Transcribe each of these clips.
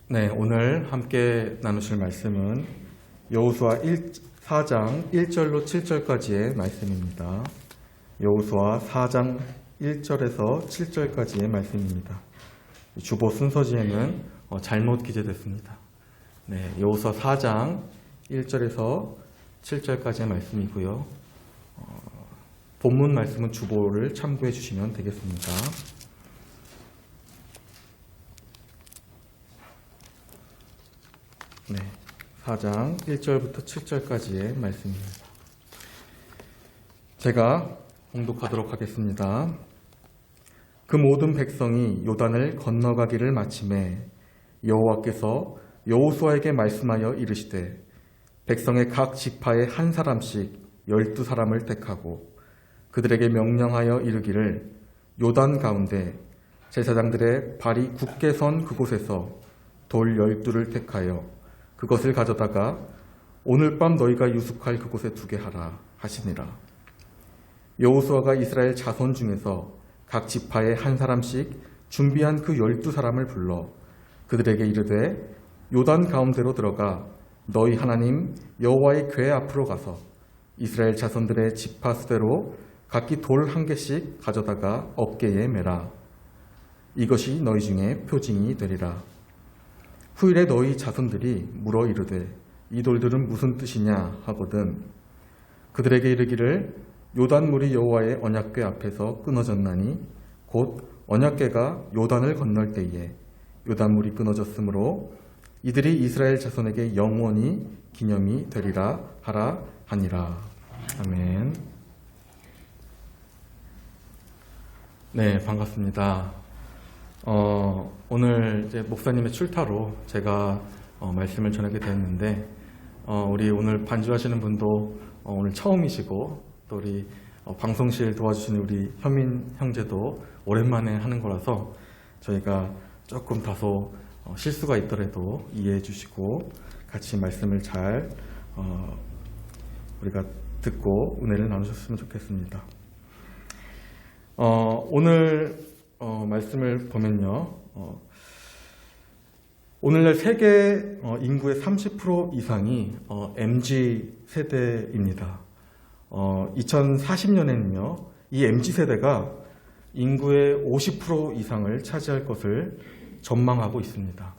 네, 오늘 함께 나누실 말씀은 여호수아 4장 1절로 7절까지의 말씀입니다. 여호수아 4장 1절에서 7절까지의 말씀입니다. 주보 순서지에는 잘못 기재됐습니다. 네, 여호수아 4장 1절에서 7절까지의 말씀이고요. 본문 말씀은 주보를 참고해 주시면 되겠습니다. 네, 4장 1절부터 7절까지의 말씀입니다. 제가 봉독하도록 하겠습니다. 그 모든 백성이 요단을 건너가기를 마침에 여호와께서 여호수아에게 말씀하여 이르시되 백성의 각 지파에 한 사람씩 12사람을 택하고 그들에게 명령하여 이르기를 요단 가운데 제사장들의 발이 굳게 선 그곳에서 돌 12를 택하여 그것을 가져다가 오늘 밤 너희가 유숙할 그곳에 두게 하라 하시니라. 여호수아가 이스라엘 자손 중에서 각 지파에 한 사람씩 준비한 그 12사람을 불러 그들에게 이르되 요단 가운데로 들어가 너희 하나님 여호와의 궤 앞으로 가서 이스라엘 자손들의 지파 수대로 각기 돌 한 개씩 가져다가 어깨에 매라. 이것이 너희 중에 표징이 되리라. 후일에 너희 자손들이 물어 이르되 이 돌들은 무슨 뜻이냐 하거든 그들에게 이르기를 요단물이 여호와의 언약궤 앞에서 끊어졌나니 곧 언약궤가 요단을 건널 때에 요단물이 끊어졌으므로 이들이 이스라엘 자손에게 영원히 기념이 되리라 하라 하니라. 아멘. 네, 반갑습니다. 오늘 이제 목사님의 출타로 제가 말씀을 전하게 되었는데 우리 오늘 반주하시는 분도 오늘 처음이시고 또 우리 방송실 도와주시는 우리 현민 형제도 오랜만에 하는 거라서 저희가 조금 다소 실수가 있더라도 이해해 주시고 같이 말씀을 잘 우리가 듣고 은혜를 나누셨으면 좋겠습니다. 오늘 말씀을 보면요. 오늘날 세계 인구의 30% 이상이 MZ 세대입니다. 2040년에는요. 이 MZ 세대가 인구의 50% 이상을 차지할 것을 전망하고 있습니다.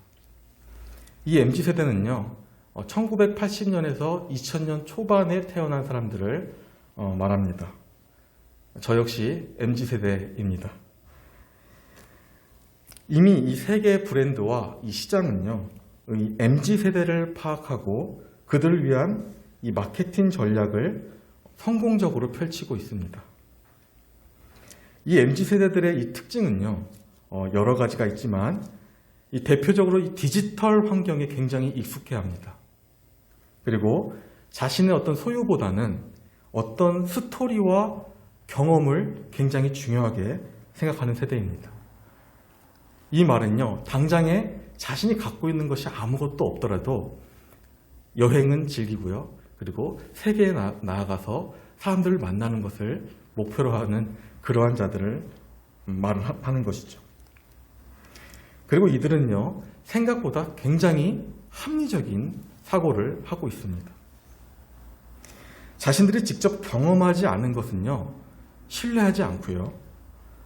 이 MZ 세대는요. 1980년에서 2000년 초반에 태어난 사람들을 말합니다. 저 역시 MZ 세대입니다. 이미 이 세계 브랜드와 이 시장은요, 이 MZ 세대를 파악하고 그들을 위한 이 마케팅 전략을 성공적으로 펼치고 있습니다. 이 MZ 세대들의 이 특징은요, 여러 가지가 있지만 이 대표적으로 이 디지털 환경에 굉장히 익숙해합니다. 그리고 자신의 어떤 소유보다는 어떤 스토리와 경험을 굉장히 중요하게 생각하는 세대입니다. 이 말은요, 당장에 자신이 갖고 있는 것이 아무것도 없더라도 여행은 즐기고요. 그리고 세계에 나아가서 사람들을 만나는 것을 목표로 하는 그러한 자들을 말을 하는 것이죠. 그리고 이들은요, 생각보다 굉장히 합리적인 사고를 하고 있습니다. 자신들이 직접 경험하지 않은 것은요, 신뢰하지 않고요.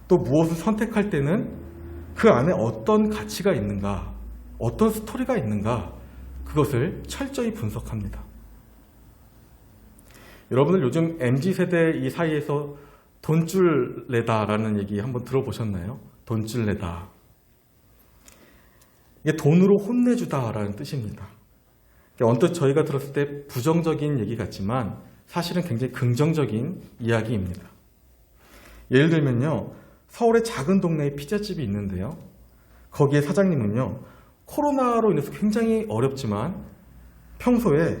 또 무엇을 선택할 때는 그 안에 어떤 가치가 있는가, 어떤 스토리가 있는가, 그것을 철저히 분석합니다. 여러분들 요즘 MZ세대 이 사이에서 돈줄 내다라는 얘기 한번 들어보셨나요? 돈줄 내다. 이게 돈으로 혼내주다라는 뜻입니다. 언뜻 저희가 들었을 때 부정적인 얘기 같지만 사실은 굉장히 긍정적인 이야기입니다. 예를 들면요. 서울의 작은 동네에 피자집이 있는데요. 거기에 사장님은요. 코로나로 인해서 굉장히 어렵지만 평소에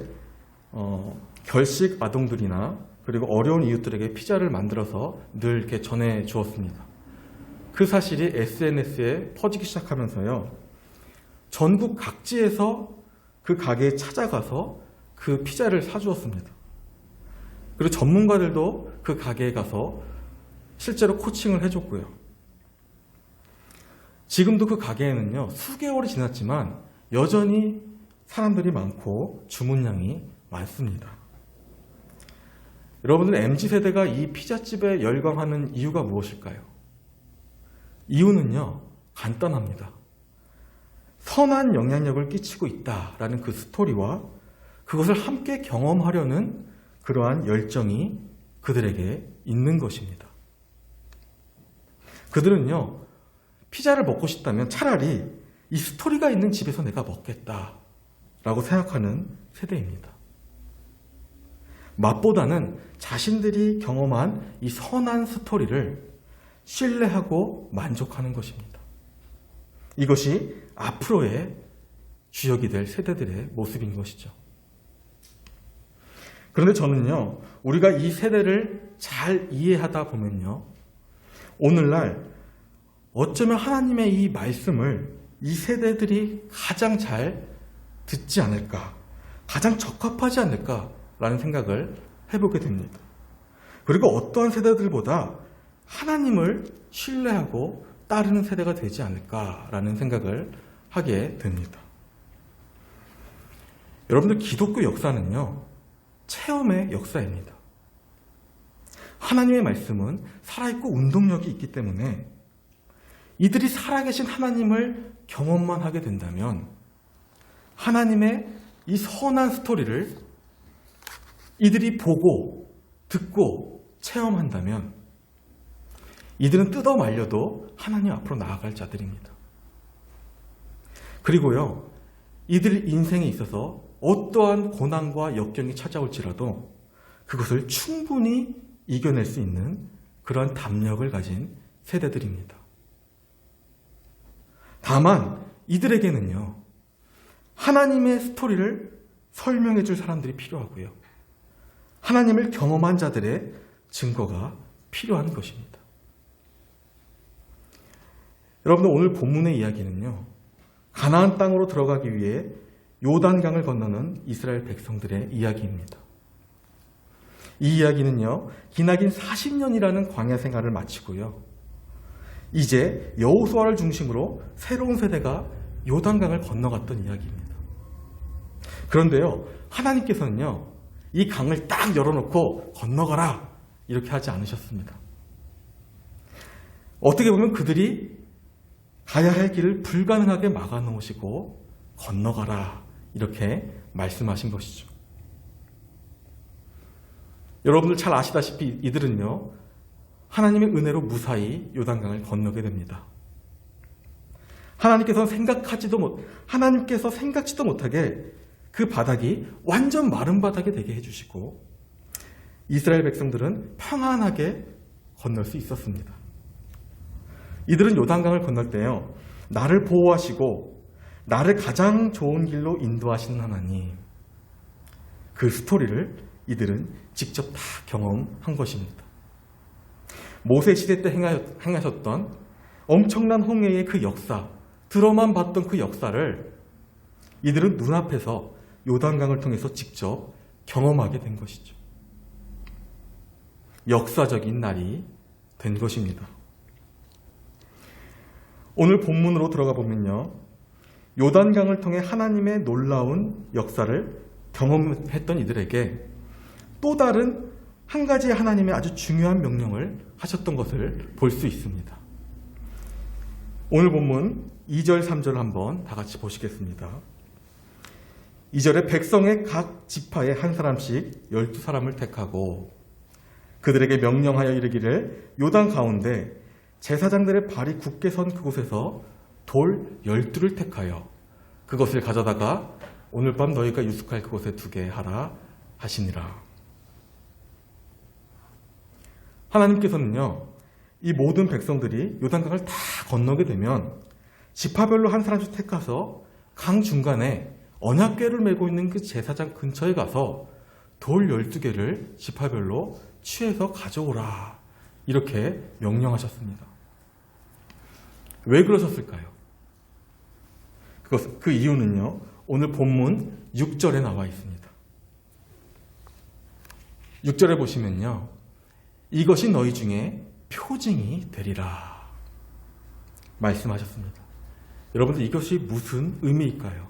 결식 아동들이나 그리고 어려운 이웃들에게 피자를 만들어서 늘 이렇게 전해 주었습니다. 그 사실이 SNS에 퍼지기 시작하면서요. 전국 각지에서 그 가게에 찾아가서 그 피자를 사주었습니다. 그리고 전문가들도 그 가게에 가서 실제로 코칭을 해줬고요. 지금도 그 가게에는요, 수개월이 지났지만 여전히 사람들이 많고 주문량이 많습니다. 여러분들 MZ세대가 이 피자집에 열광하는 이유가 무엇일까요? 이유는요, 간단합니다. 선한 영향력을 끼치고 있다라는 그 스토리와 그것을 함께 경험하려는 그러한 열정이 그들에게 있는 것입니다. 그들은요, 피자를 먹고 싶다면 차라리 이 스토리가 있는 집에서 내가 먹겠다라고 생각하는 세대입니다. 맛보다는 자신들이 경험한 이 선한 스토리를 신뢰하고 만족하는 것입니다. 이것이 앞으로의 주역이 될 세대들의 모습인 것이죠. 그런데 저는요, 우리가 이 세대를 잘 이해하다 보면요, 오늘날 어쩌면 하나님의 이 말씀을 이 세대들이 가장 잘 듣지 않을까, 가장 적합하지 않을까라는 생각을 해보게 됩니다. 그리고 어떠한 세대들보다 하나님을 신뢰하고 따르는 세대가 되지 않을까라는 생각을 하게 됩니다. 여러분들, 기독교 역사는요, 체험의 역사입니다. 하나님의 말씀은 살아있고 운동력이 있기 때문에 이들이 살아계신 하나님을 경험만 하게 된다면 하나님의 이 선한 스토리를 이들이 보고 듣고 체험한다면 이들은 뜯어 말려도 하나님 앞으로 나아갈 자들입니다. 그리고요, 이들 인생에 있어서 어떠한 고난과 역경이 찾아올지라도 그것을 충분히 이겨낼 수 있는 그러한 담력을 가진 세대들입니다. 다만 이들에게는요, 하나님의 스토리를 설명해 줄 사람들이 필요하고요, 하나님을 경험한 자들의 증거가 필요한 것입니다. 여러분들, 오늘 본문의 이야기는요, 가나안 땅으로 들어가기 위해 요단강을 건너는 이스라엘 백성들의 이야기입니다. 이 이야기는요, 기나긴 40년이라는 광야 생활을 마치고요, 이제 여호수아를 중심으로 새로운 세대가 요단강을 건너갔던 이야기입니다. 그런데요, 하나님께서는요, 이 강을 딱 열어놓고 건너가라 이렇게 하지 않으셨습니다. 어떻게 보면 그들이 가야 할 길을 불가능하게 막아놓으시고 건너가라 이렇게 말씀하신 것이죠. 여러분들 잘 아시다시피 이들은요, 하나님의 은혜로 무사히 요단강을 건너게 됩니다. 하나님께서 생각지도 못하게 그 바닥이 완전 마른 바닥이 되게 해주시고 이스라엘 백성들은 평안하게 건널 수 있었습니다. 이들은 요단강을 건널 때요, 나를 보호하시고 나를 가장 좋은 길로 인도하시는 하나님, 그 스토리를 이들은 직접 다 경험한 것입니다. 모세 시대 때 행하셨던 엄청난 홍해의 그 역사, 들어만 봤던 그 역사를 이들은 눈앞에서 요단강을 통해서 직접 경험하게 된 것이죠. 역사적인 날이 된 것입니다. 오늘 본문으로 들어가 보면요, 요단강을 통해 하나님의 놀라운 역사를 경험했던 이들에게 또 다른 한 가지 하나님의 아주 중요한 명령을 하셨던 것을 볼 수 있습니다. 오늘 본문 2절, 3절 한번 다 같이 보시겠습니다. 2절에 백성의 각 지파에 한 사람씩 12사람을 택하고 그들에게 명령하여 이르기를 요단 가운데 제사장들의 발이 굳게 선 그곳에서 돌 12를 택하여 그것을 가져다가 오늘 밤 너희가 유숙할 그곳에 두게 하라 하시니라. 하나님께서는요, 이 모든 백성들이 요단강을 다 건너게 되면 지파별로 한 사람씩 택해서 강 중간에 언약궤를 메고 있는 그 제사장 근처에 가서 돌 12개를 지파별로 취해서 가져오라 이렇게 명령하셨습니다. 왜 그러셨을까요? 그 이유는요, 오늘 본문 6절에 나와 있습니다. 6절에 보시면요, 이것이 너희 중에 표징이 되리라 말씀하셨습니다. 여러분들, 이것이 무슨 의미일까요?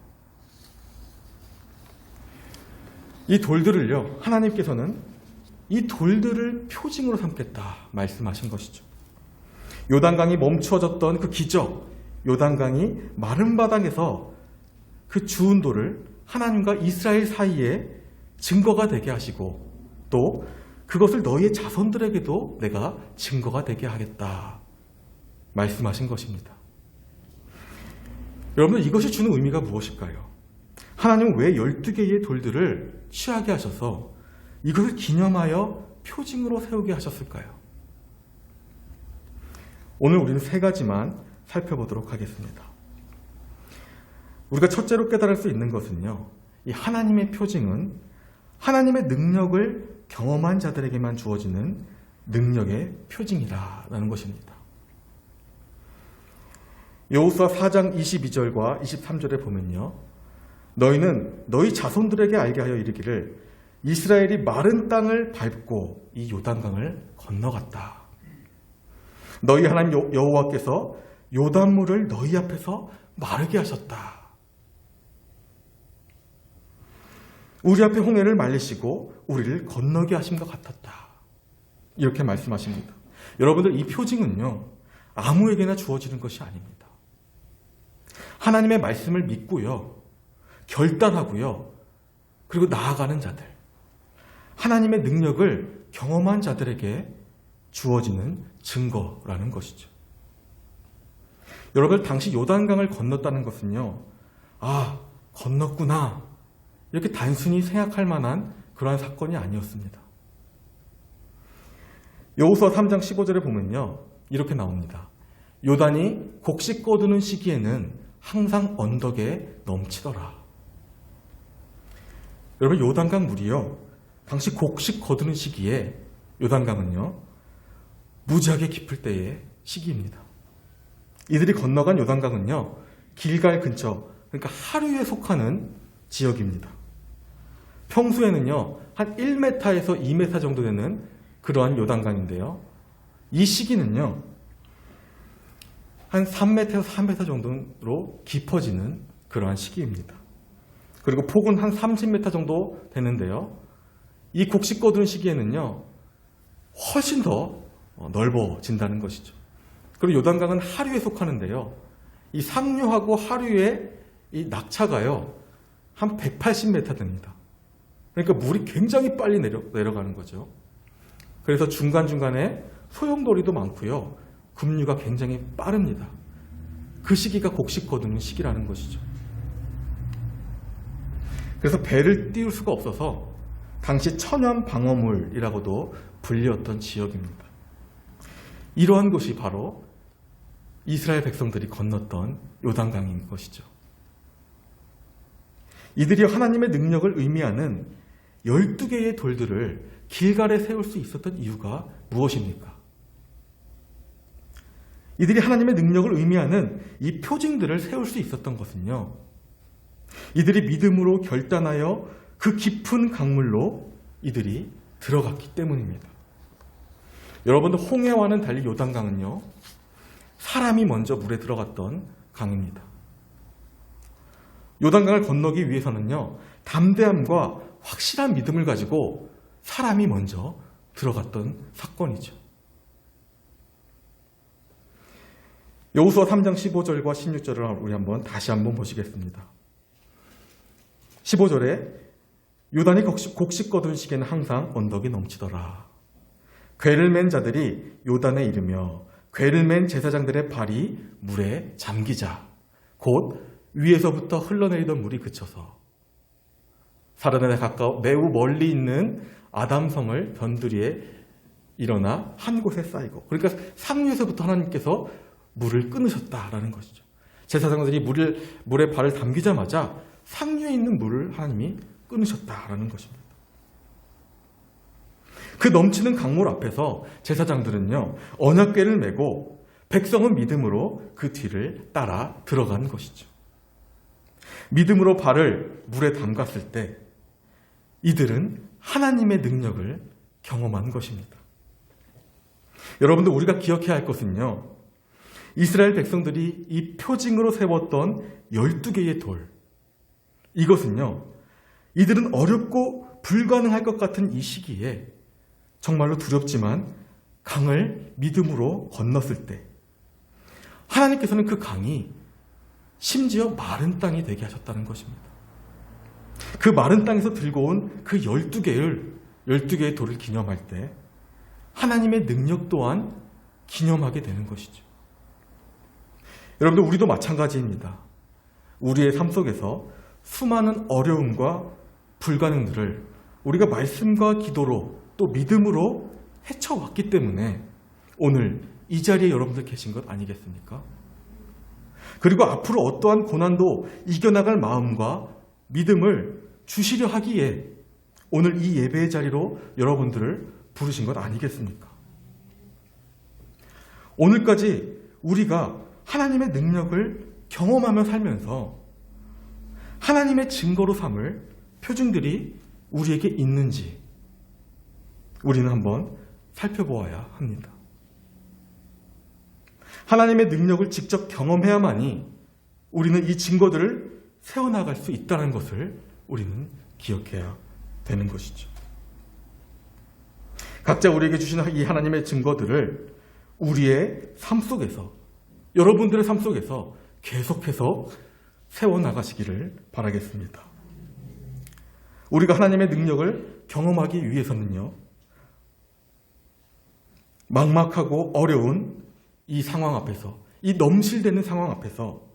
이 돌들을요, 하나님께서는 이 돌들을 표징으로 삼겠다 말씀하신 것이죠. 요단강이 멈추어졌던 그 기적, 요단강이 마른 바닥에서 그 주운 돌을 하나님과 이스라엘 사이에 증거가 되게 하시고, 또 그것을 너희의 자손들에게도 내가 증거가 되게 하겠다 말씀하신 것입니다. 여러분들, 이것이 주는 의미가 무엇일까요? 하나님은 왜 12개의 돌들을 취하게 하셔서 이것을 기념하여 표징으로 세우게 하셨을까요? 오늘 우리는 3가지만 살펴보도록 하겠습니다. 우리가 첫째로 깨달을 수 있는 것은요, 이 하나님의 표징은 하나님의 능력을 경험한 자들에게만 주어지는 능력의 표징이라는 것입니다. 여호수아 4장 22절과 23절에 보면요, 너희는 너희 자손들에게 알게 하여 이르기를 이스라엘이 마른 땅을 밟고 이 요단강을 건너갔다. 너희 하나님 여호와께서 요단물을 너희 앞에서 마르게 하셨다. 우리 앞에 홍해를 말리시고 우리를 건너게 하신 것 같았다. 이렇게 말씀하십니다. 여러분들, 이 표징은요, 아무에게나 주어지는 것이 아닙니다. 하나님의 말씀을 믿고요, 결단하고요, 그리고 나아가는 자들, 하나님의 능력을 경험한 자들에게 주어지는 증거라는 것이죠. 여러분, 당시 요단강을 건넜다는 것은요, 아, 건넜구나, 이렇게 단순히 생각할 만한 그러한 사건이 아니었습니다. 여호수아 3장 15절에 보면요, 이렇게 나옵니다. 요단이 곡식 거두는 시기에는 항상 언덕에 넘치더라. 여러분, 요단강 물이요, 당시 곡식 거두는 시기에 요단강은요, 무지하게 깊을 때의 시기입니다. 이들이 건너간 요단강은요, 길갈 근처, 그러니까 하류에 속하는 지역입니다. 평소에는요, 한 1m에서 2m 정도 되는 그러한 요단강인데요, 이 시기는요, 한 3m에서 4m 정도로 깊어지는 그러한 시기입니다. 그리고 폭은 한 30m 정도 되는데요, 이 곡식 거두는 시기에는요, 훨씬 더 넓어진다는 것이죠. 그리고 요단강은 하류에 속하는데요, 이 상류하고 하류의 이 낙차가요, 한 180m 됩니다. 그러니까 물이 굉장히 빨리 내려가는 거죠. 그래서 중간중간에 소용돌이도 많고요, 급류가 굉장히 빠릅니다. 그 시기가 곡식 거두는 시기라는 것이죠. 그래서 배를 띄울 수가 없어서 당시 천연 방어물이라고도 불리웠던 지역입니다. 이러한 곳이 바로 이스라엘 백성들이 건넜던 요단강인 것이죠. 이들이 하나님의 능력을 의미하는 12개의 돌들을 길갈에 세울 수 있었던 이유가 무엇입니까? 이들이 하나님의 능력을 의미하는 이 표징들을 세울 수 있었던 것은요, 이들이 믿음으로 결단하여 그 깊은 강물로 이들이 들어갔기 때문입니다. 여러분들, 홍해와는 달리 요단강은요, 사람이 먼저 물에 들어갔던 강입니다. 요단강을 건너기 위해서는요, 담대함과 확실한 믿음을 가지고 사람이 먼저 들어갔던 사건이죠. 여호수아 3장 15절과 16절을 우리 다시 한번 보시겠습니다. 15절에 요단이 곡식 거둔 시기에는 항상 언덕이 넘치더라. 궤를 맨 자들이 요단에 이르며 궤를 맨 제사장들의 발이 물에 잠기자 곧 위에서부터 흘러내리던 물이 그쳐서 사르단에 가까워 매우 멀리 있는 아담성을 변두리에 일어나 한 곳에 쌓이고, 그러니까 상류에서부터 하나님께서 물을 끊으셨다라는 것이죠. 제사장들이 물에 발을 담기자마자 상류에 있는 물을 하나님이 끊으셨다라는 것입니다. 그 넘치는 강물 앞에서 제사장들은요, 언약궤를 메고 백성은 믿음으로 그 뒤를 따라 들어간 것이죠. 믿음으로 발을 물에 담갔을 때 이들은 하나님의 능력을 경험한 것입니다. 여러분들, 우리가 기억해야 할 것은요, 이스라엘 백성들이 이 표징으로 세웠던 12개의 돌, 이것은요, 이들은 어렵고 불가능할 것 같은 이 시기에 정말로 두렵지만 강을 믿음으로 건넜을 때 하나님께서는 그 강이 심지어 마른 땅이 되게 하셨다는 것입니다. 그 마른 땅에서 들고 온 그 12개의 돌을 기념할 때 하나님의 능력 또한 기념하게 되는 것이죠. 여러분들, 우리도 마찬가지입니다. 우리의 삶 속에서 수많은 어려움과 불가능들을 우리가 말씀과 기도로 또 믿음으로 헤쳐왔기 때문에 오늘 이 자리에 여러분들 계신 것 아니겠습니까? 그리고 앞으로 어떠한 고난도 이겨나갈 마음과 믿음을 주시려 하기에 오늘 이 예배의 자리로 여러분들을 부르신 것 아니겠습니까? 오늘까지 우리가 하나님의 능력을 경험하며 살면서 하나님의 증거로 삼을 표징들이 우리에게 있는지 우리는 한번 살펴보아야 합니다. 하나님의 능력을 직접 경험해야만이 우리는 이 증거들을 세워나갈 수 있다는 것을 우리는 기억해야 되는 것이죠. 각자 우리에게 주신 이 하나님의 증거들을 우리의 삶 속에서, 여러분들의 삶 속에서 계속해서 세워나가시기를 바라겠습니다. 우리가 하나님의 능력을 경험하기 위해서는요, 막막하고 어려운 이 상황 앞에서, 이 넘실대는 상황 앞에서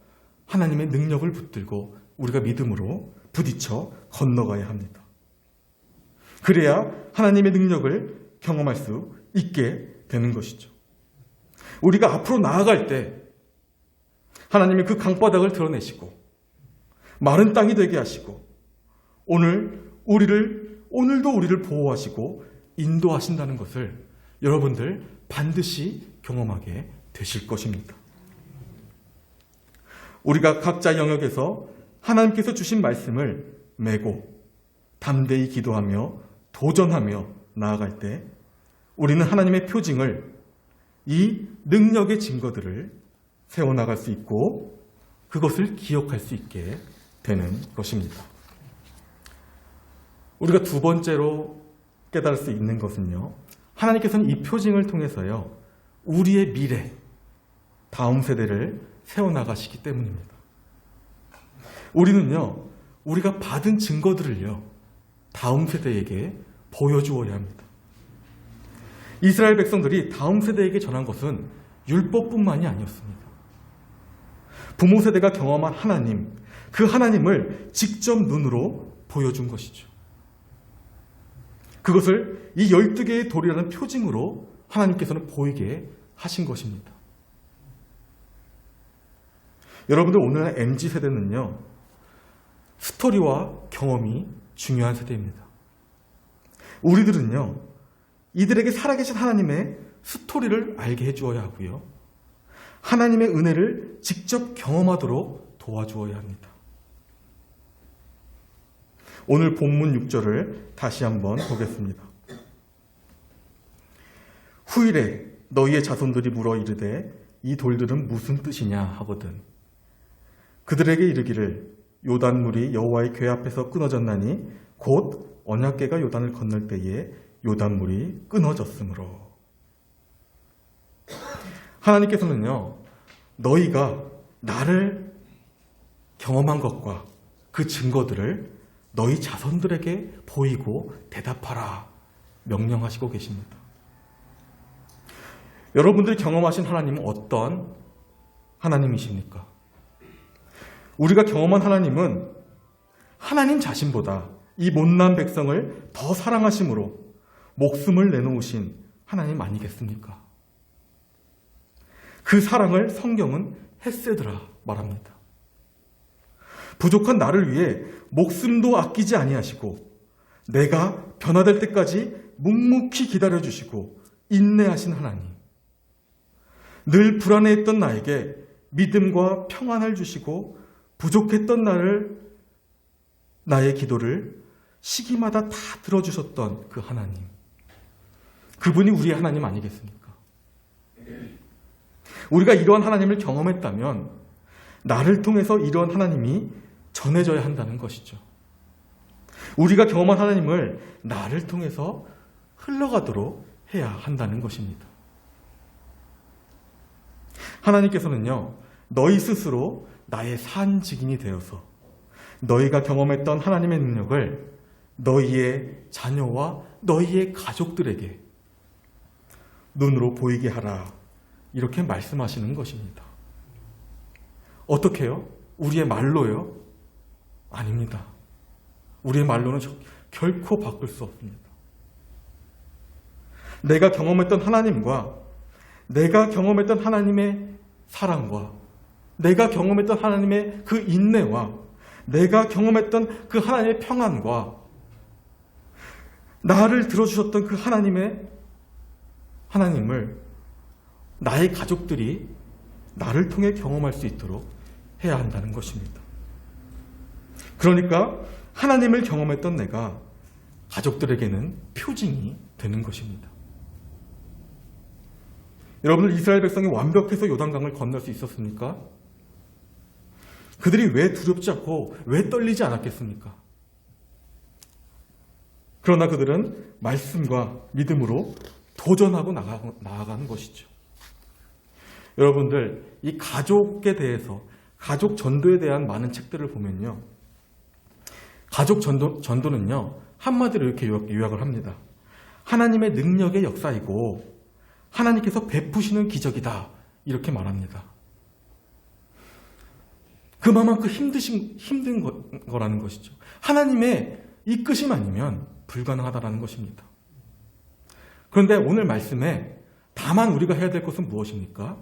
하나님의 능력을 붙들고 우리가 믿음으로 부딪혀 건너가야 합니다. 그래야 하나님의 능력을 경험할 수 있게 되는 것이죠. 우리가 앞으로 나아갈 때 하나님이 그 강바닥을 드러내시고 마른 땅이 되게 하시고 오늘도 우리를 보호하시고 인도하신다는 것을 여러분들 반드시 경험하게 되실 것입니다. 우리가 각자 영역에서 하나님께서 주신 말씀을 메고 담대히 기도하며 도전하며 나아갈 때 우리는 하나님의 표징을, 이 능력의 증거들을 세워나갈 수 있고 그것을 기억할 수 있게 되는 것입니다. 우리가 두 번째로 깨달을 수 있는 것은요, 하나님께서는 이 표징을 통해서요, 우리의 미래, 다음 세대를 세워나가시기 때문입니다. 우리는요, 우리가 받은 증거들을요, 다음 세대에게 보여주어야 합니다. 이스라엘 백성들이 다음 세대에게 전한 것은 율법뿐만이 아니었습니다. 부모 세대가 경험한 하나님, 그 하나님을 직접 눈으로 보여준 것이죠. 그것을 이 12개의 돌이라는 표징으로 하나님께서는 보이게 하신 것입니다. 여러분들, 오늘날 MZ세대는요, 스토리와 경험이 중요한 세대입니다. 우리들은요, 이들에게 살아계신 하나님의 스토리를 알게 해주어야 하고요, 하나님의 은혜를 직접 경험하도록 도와주어야 합니다. 오늘 본문 6절을 다시 한번 보겠습니다. 후일에 너희의 자손들이 물어 이르되 이 돌들은 무슨 뜻이냐 하거든 그들에게 이르기를 요단물이 여호와의 궤 앞에서 끊어졌나니 곧 언약궤가 요단을 건널 때에 요단물이 끊어졌으므로. 하나님께서는요, 너희가 나를 경험한 것과 그 증거들을 너희 자손들에게 보이고 대답하라 명령하시고 계십니다. 여러분들이 경험하신 하나님은 어떤 하나님이십니까? 우리가 경험한 하나님은 하나님 자신보다 이 못난 백성을 더 사랑하심으로 목숨을 내놓으신 하나님 아니겠습니까? 그 사랑을 성경은 헤세드라 말합니다. 부족한 나를 위해 목숨도 아끼지 아니하시고 내가 변화될 때까지 묵묵히 기다려주시고 인내하신 하나님, 늘 불안해했던 나에게 믿음과 평안을 주시고 부족했던 나의 기도를 시기마다 다 들어주셨던 그 하나님, 그분이 우리의 하나님 아니겠습니까? 우리가 이러한 하나님을 경험했다면 나를 통해서 이러한 하나님이 전해져야 한다는 것이죠. 우리가 경험한 하나님을 나를 통해서 흘러가도록 해야 한다는 것입니다. 하나님께서는요, 너희 스스로 나의 산 증인이 되어서 너희가 경험했던 하나님의 능력을 너희의 자녀와 너희의 가족들에게 눈으로 보이게 하라, 이렇게 말씀하시는 것입니다. 어떻게요? 우리의 말로요? 아닙니다. 우리의 말로는 결코 바꿀 수 없습니다. 내가 경험했던 하나님과 내가 경험했던 하나님의 사랑과 내가 경험했던 하나님의 그 인내와 내가 경험했던 그 하나님의 평안과 나를 들어주셨던 그 하나님을 나의 가족들이 나를 통해 경험할 수 있도록 해야 한다는 것입니다. 그러니까 하나님을 경험했던 내가 가족들에게는 표징이 되는 것입니다. 여러분들, 이스라엘 백성이 완벽해서 요단강을 건널 수 있었습니까? 그들이 왜 두렵지 않고 왜 떨리지 않았겠습니까? 그러나 그들은 말씀과 믿음으로 도전하고 나아가는 것이죠. 여러분들, 이 가족에 대해서, 가족 전도에 대한 많은 책들을 보면요, 가족 전도는요, 한마디로 이렇게 요약을 합니다. 하나님의 능력의 역사이고 하나님께서 베푸시는 기적이다, 이렇게 말합니다. 그만큼 힘든 거라는 것이죠. 하나님의 이끄심 아니면 불가능하다라는 것입니다. 그런데 오늘 말씀에 다만 우리가 해야 될 것은 무엇입니까?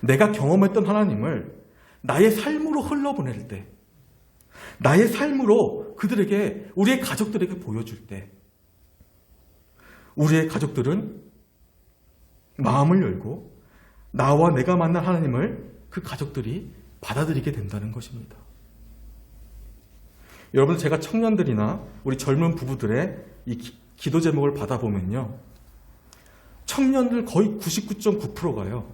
내가 경험했던 하나님을 나의 삶으로 흘러보낼 때, 나의 삶으로 그들에게, 우리의 가족들에게 보여줄 때, 우리의 가족들은 마음을 열고 나와 내가 만난 하나님을 그 가족들이 받아들이게 된다는 것입니다. 여러분, 제가 청년들이나 우리 젊은 부부들의 이 기도 제목을 받아보면요, 청년들 거의 99.9%가요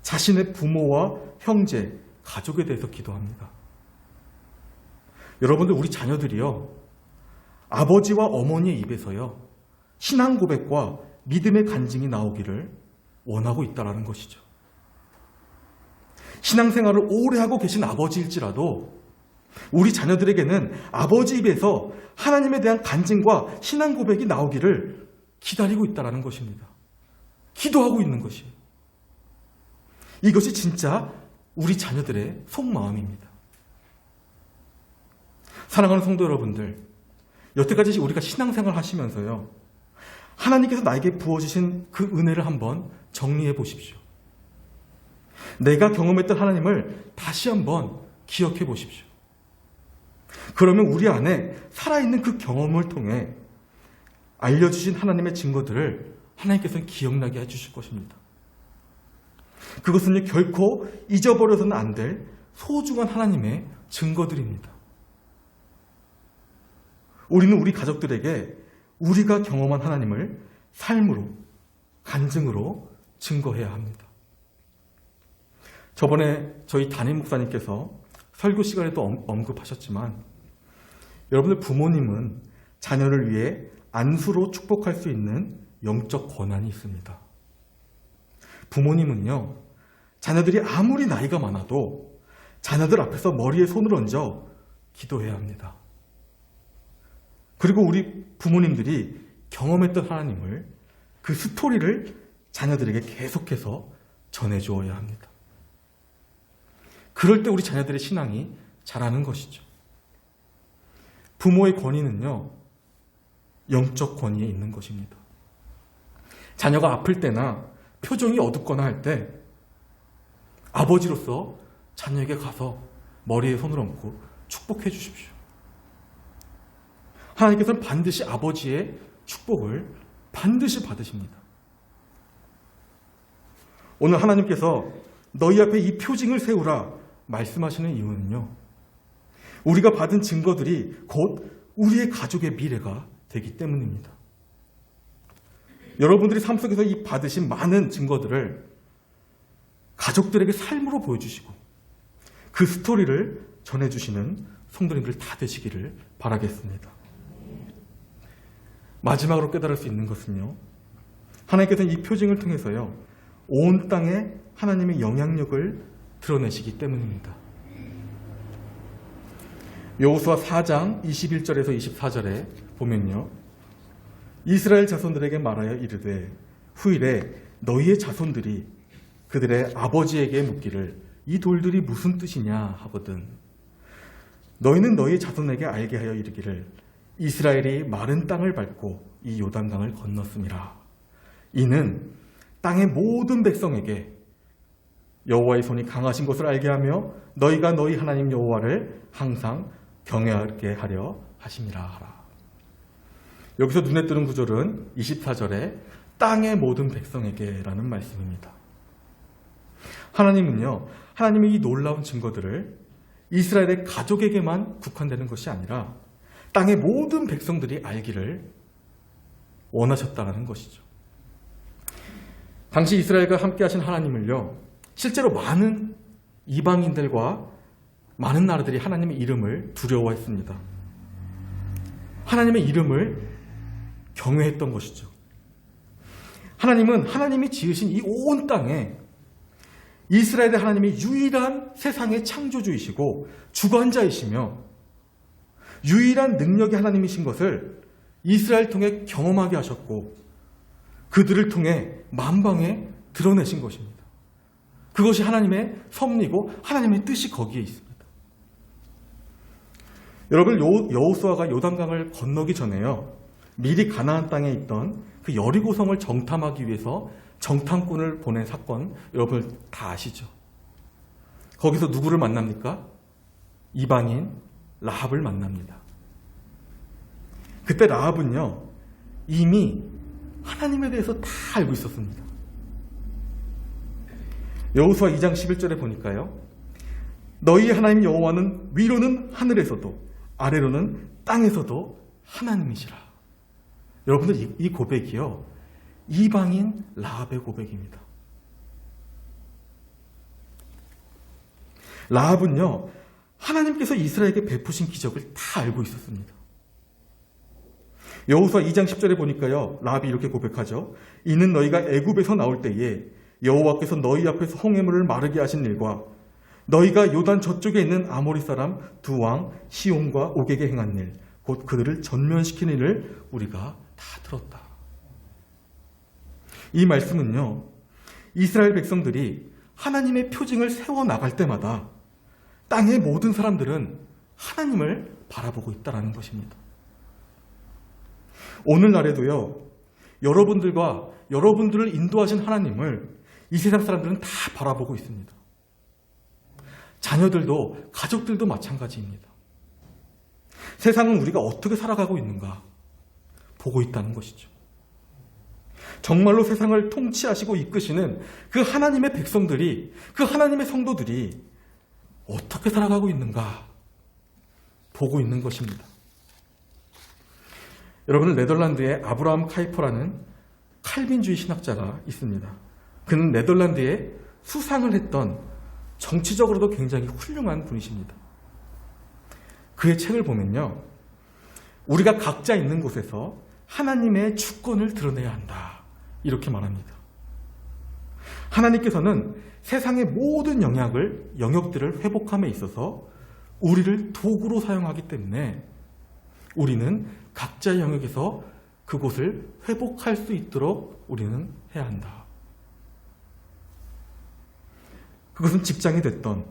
자신의 부모와 형제, 가족에 대해서 기도합니다. 여러분들, 우리 자녀들이요, 아버지와 어머니의 입에서요, 신앙 고백과 믿음의 간증이 나오기를 원하고 있다는 것이죠. 신앙생활을 오래 하고 계신 아버지일지라도 우리 자녀들에게는 아버지 입에서 하나님에 대한 간증과 신앙 고백이 나오기를 기다리고 있다는 것입니다. 기도하고 있는 것이에요. 이것이 진짜 우리 자녀들의 속마음입니다. 사랑하는 성도 여러분들, 여태까지 우리가 신앙생활 하시면서요, 하나님께서 나에게 부어주신 그 은혜를 한번 정리해 보십시오. 내가 경험했던 하나님을 다시 한번 기억해 보십시오. 그러면 우리 안에 살아있는 그 경험을 통해 알려주신 하나님의 증거들을 하나님께서는 기억나게 해주실 것입니다. 그것은 결코 잊어버려서는 안 될 소중한 하나님의 증거들입니다. 우리는 우리 가족들에게 우리가 경험한 하나님을 삶으로, 간증으로 증거해야 합니다. 저번에 저희 담임 목사님께서 설교 시간에도 언급하셨지만, 여러분들 부모님은 자녀를 위해 안수로 축복할 수 있는 영적 권한이 있습니다. 부모님은요, 자녀들이 아무리 나이가 많아도 자녀들 앞에서 머리에 손을 얹어 기도해야 합니다. 그리고 우리 부모님들이 경험했던 하나님을, 그 스토리를 자녀들에게 계속해서 전해주어야 합니다. 그럴 때 우리 자녀들의 신앙이 자라는 것이죠. 부모의 권위는요, 영적 권위에 있는 것입니다. 자녀가 아플 때나 표정이 어둡거나 할 때 아버지로서 자녀에게 가서 머리에 손을 얹고 축복해 주십시오. 하나님께서는 반드시 아버지의 축복을 반드시 받으십니다. 오늘 하나님께서 너희 앞에 이 표징을 세우라 말씀하시는 이유는요, 우리가 받은 증거들이 곧 우리의 가족의 미래가 되기 때문입니다. 여러분들이 삶 속에서 이 받으신 많은 증거들을 가족들에게 삶으로 보여주시고 그 스토리를 전해주시는 성도님들 다 되시기를 바라겠습니다. 마지막으로 깨달을 수 있는 것은요, 하나님께서는 이 표징을 통해서요, 온 땅에 하나님의 영향력을 드러내시기 때문입니다. 여호수아 4장 21절에서 24절에 보면요, 이스라엘 자손들에게 말하여 이르되 후일에 너희의 자손들이 그들의 아버지에게 묻기를 이 돌들이 무슨 뜻이냐 하거든 너희는 너희 자손에게 알게 하여 이르기를 이스라엘이 마른 땅을 밟고 이 요단강을 건넜음이라. 이는 땅의 모든 백성에게 여호와의 손이 강하신 것을 알게 하며 너희가 너희 하나님 여호와를 항상 경외하게 하려 하심이라 하라. 여기서 눈에 띄는 구절은 24절에 땅의 모든 백성에게 라는 말씀입니다. 하나님은요, 하나님의 이 놀라운 증거들을 이스라엘의 가족에게만 국한되는 것이 아니라 땅의 모든 백성들이 알기를 원하셨다는 것이죠. 당시 이스라엘과 함께 하신 하나님을요, 실제로 많은 이방인들과 많은 나라들이 하나님의 이름을 두려워했습니다. 하나님의 이름을 경외했던 것이죠. 하나님은 하나님이 지으신 이 온 땅에 이스라엘의 하나님이 유일한 세상의 창조주이시고 주관자이시며 유일한 능력의 하나님이신 것을 이스라엘 통해 경험하게 하셨고 그들을 통해 만방에 드러내신 것입니다. 그것이 하나님의 섭리고 하나님의 뜻이 거기에 있습니다. 여러분, 여호수아가 요단강을 건너기 전에요, 미리 가나안 땅에 있던 그 여리고성을 정탐하기 위해서 정탐꾼을 보낸 사건 여러분 다 아시죠? 거기서 누구를 만납니까? 이방인 라합을 만납니다. 그때 라합은요, 이미 하나님에 대해서 다 알고 있었습니다. 여호수아 2장 11절에 보니까요, 너희 하나님 여호와는 위로는 하늘에서도 아래로는 땅에서도 하나님이시라. 여러분들, 이 고백이요, 이방인 라합의 고백입니다. 라합은요, 하나님께서 이스라엘에게 베푸신 기적을 다 알고 있었습니다. 여호수아 2장 10절에 보니까요, 라합이 이렇게 고백하죠. 이는 너희가 애굽에서 나올 때에 여호와께서 너희 앞에서 홍해물을 마르게 하신 일과 너희가 요단 저쪽에 있는 아모리 사람 두 왕 시온과 옥에게 행한 일, 곧 그들을 전면시키는 일을 우리가 다 들었다. 이 말씀은요, 이스라엘 백성들이 하나님의 표징을 세워나갈 때마다 땅의 모든 사람들은 하나님을 바라보고 있다는 것입니다. 오늘날에도요, 여러분들과 여러분들을 인도하신 하나님을 이 세상 사람들은 다 바라보고 있습니다. 자녀들도, 가족들도 마찬가지입니다. 세상은 우리가 어떻게 살아가고 있는가 보고 있다는 것이죠. 정말로 세상을 통치하시고 이끄시는 그 하나님의 백성들이, 그 하나님의 성도들이 어떻게 살아가고 있는가 보고 있는 것입니다. 여러분, 네덜란드에 아브라함 카이퍼라는 칼빈주의 신학자가 있습니다. 그는 네덜란드에 수상을 했던 정치적으로도 굉장히 훌륭한 분이십니다. 그의 책을 보면요, 우리가 각자 있는 곳에서 하나님의 주권을 드러내야 한다, 이렇게 말합니다. 하나님께서는 세상의 모든 영역들을 회복함에 있어서 우리를 도구로 사용하기 때문에 우리는 각자의 영역에서 그곳을 회복할 수 있도록 우리는 해야 한다. 그것은 직장이 됐던,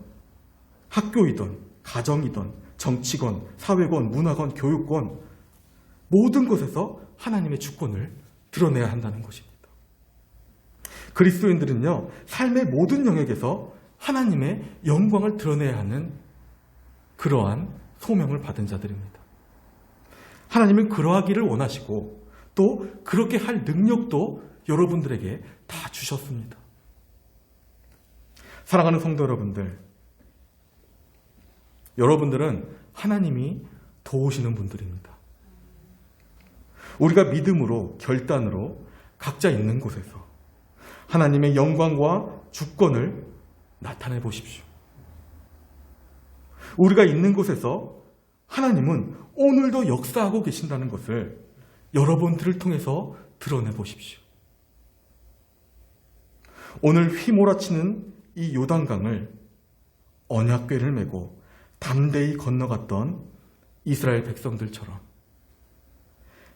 학교이든, 가정이든, 정치권, 사회권, 문화권, 교육권, 모든 곳에서 하나님의 주권을 드러내야 한다는 것입니다. 그리스도인들은요, 삶의 모든 영역에서 하나님의 영광을 드러내야 하는 그러한 소명을 받은 자들입니다. 하나님은 그러하기를 원하시고 또 그렇게 할 능력도 여러분들에게 다 주셨습니다. 사랑하는 성도 여러분들, 여러분들은 하나님이 도우시는 분들입니다. 우리가 믿음으로, 결단으로 각자 있는 곳에서 하나님의 영광과 주권을 나타내 보십시오. 우리가 있는 곳에서 하나님은 오늘도 역사하고 계신다는 것을 여러분들을 통해서 드러내 보십시오. 오늘 휘몰아치는 이 요단강을 언약궤를 메고 담대히 건너갔던 이스라엘 백성들처럼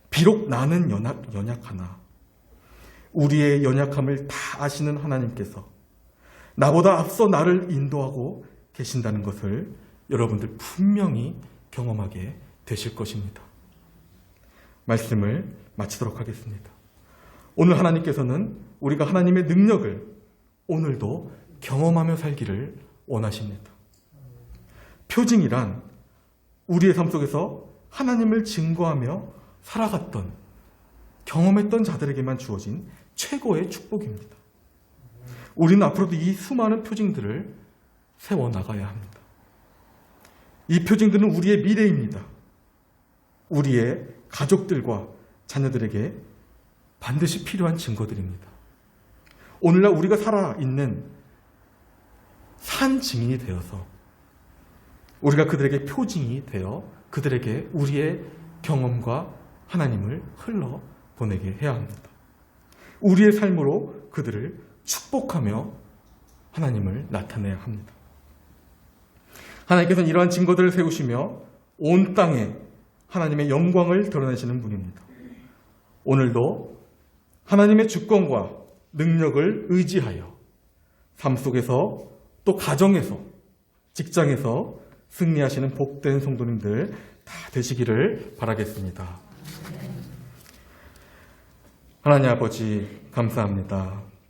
비록 나는 연약하나 우리의 연약함을 다 아시는 하나님께서 나보다 앞서 나를 인도하고 계신다는 것을 여러분들 분명히 경험하게 되실 것입니다. 말씀을 마치도록 하겠습니다. 오늘 하나님께서는 우리가 하나님의 능력을 오늘도 경험하며 살기를 원하십니다. 표징이란 우리의 삶 속에서 하나님을 증거하며 살아갔던, 경험했던 자들에게만 주어진 최고의 축복입니다. 우리는 앞으로도 이 수많은 표징들을 세워나가야 합니다. 이 표징들은 우리의 미래입니다. 우리의 가족들과 자녀들에게 반드시 필요한 증거들입니다. 오늘날 우리가 살아있는 산 증인이 되어서 우리가 그들에게 표징이 되어 그들에게 우리의 경험과 하나님을 흘러보내게 해야 합니다. 우리의 삶으로 그들을 축복하며 하나님을 나타내야 합니다. 하나님께서는 이러한 증거들을 세우시며 온 땅에 하나님의 영광을 드러내시는 분입니다. 오늘도 하나님의 주권과 능력을 의지하여 삶 속에서 또 가정에서 직장에서 승리하시는 복된 성도님들 다 되시기를 바라겠습니다. 하나님 아버지 감사합니다.